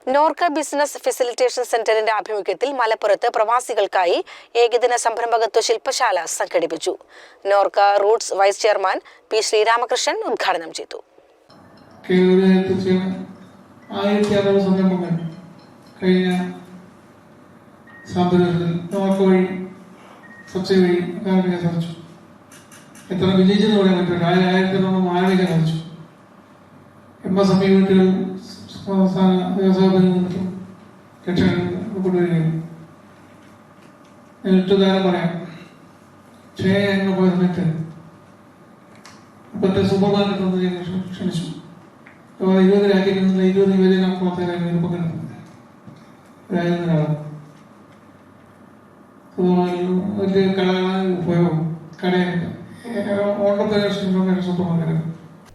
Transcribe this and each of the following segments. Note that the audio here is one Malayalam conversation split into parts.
നോർക്ക ബിസിനസ് ഫെസിലിറ്റേഷൻ സെന്ററിന്റെ ആഭിമുഖ്യത്തിൽ മലപ്പുറത്ത് പ്രവാസികൾക്കായി ഏകദിന സംരംഭകത്വ ശില്പശാല സംഘടിപ്പിച്ചു. Norka roots vice chairman P Sreeramakrishnan ഉദ്ഘാടനം ചെയ്തു. എത്ര വിജയിച്ചെന്ന് പറയാൻ പറ്റില്ല. 1000 ആരംഭിക്കാൻ സാധിച്ചു. MSME യൂണിറ്റുകൾ സംസ്ഥാന വ്യവസായ നിന്നും ലക്ഷങ്ങൾ കൊണ്ടുവരികയാണ്. ഞാൻ ഒറ്റകാലം പറയാം. ഞങ്ങൾ പോയ സമയത്ത് ഇപ്പോഴത്തെ സൂപ്പർ മാർക്കറ്റ് ഒന്ന് ഞങ്ങൾ ക്ഷണിച്ചു. 20 രാജ്യങ്ങളിൽ നിന്ന് 20 യുവജന പ്രവർത്തകരായിരുന്നു പങ്കെടുത്തത്. വലിയ ഉപയോഗം കടയുണ്ട്.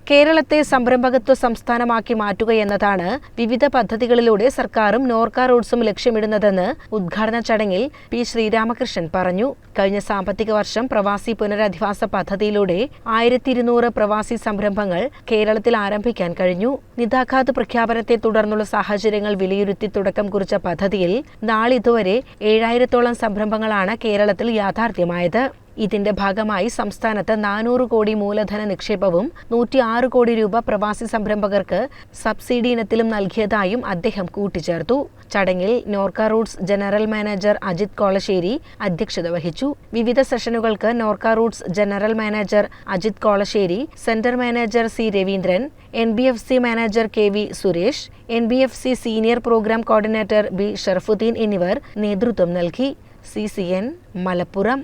കേരളത്തെ സംരംഭകത്വ സംസ്ഥാനമാക്കി മാറ്റുകയെന്നതാണ് വിവിധ പദ്ധതികളിലൂടെ സർക്കാരും നോർക്ക റൂട്ട്സും ലക്ഷ്യമിടുന്നതെന്ന് ഉദ്ഘാടന ചടങ്ങിൽ പി ശ്രീരാമകൃഷ്ണൻ പറഞ്ഞു. കഴിഞ്ഞ സാമ്പത്തിക വർഷം പ്രവാസി പുനരധിവാസ പദ്ധതിയിലൂടെ 1200 പ്രവാസി സംരംഭങ്ങൾ കേരളത്തിൽ ആരംഭിക്കാൻ കഴിഞ്ഞു. നിതാഘാത് പ്രഖ്യാപനത്തെ തുടർന്നുള്ള സാഹചര്യങ്ങൾ വിലയിരുത്തി തുടക്കം കുറിച്ച പദ്ധതിയിൽ നാളിതുവരെ 7000-ഓളം സംരംഭങ്ങളാണ് കേരളത്തിൽ യാഥാർത്ഥ്യമായത്. ഇതിന്റെ ഭാഗമായി സംസ്ഥാനത്ത് 400 കോടി മൂലധന നിക്ഷേപവും 106 കോടി രൂപ പ്രവാസി സംരംഭകർക്ക് സബ്സിഡി ഇനത്തിലും നൽകിയതായും അദ്ദേഹം കൂട്ടിച്ചേർത്തു. ചടങ്ങിൽ നോർക്ക റൂട്ട്സ് ജനറൽ മാനേജർ അജിത് കോളശ്ശേരി അധ്യക്ഷത വഹിച്ചു. വിവിധ സെഷനുകൾക്ക് Norka Roots general manager Ajith Kolassery, centre manager C Raveendran, NBFC manager KV Suresh, NBFC senior programme coordinator B Sharafudheen എന്നിവർ നേതൃത്വം നൽകി. CCN മലപ്പുറം.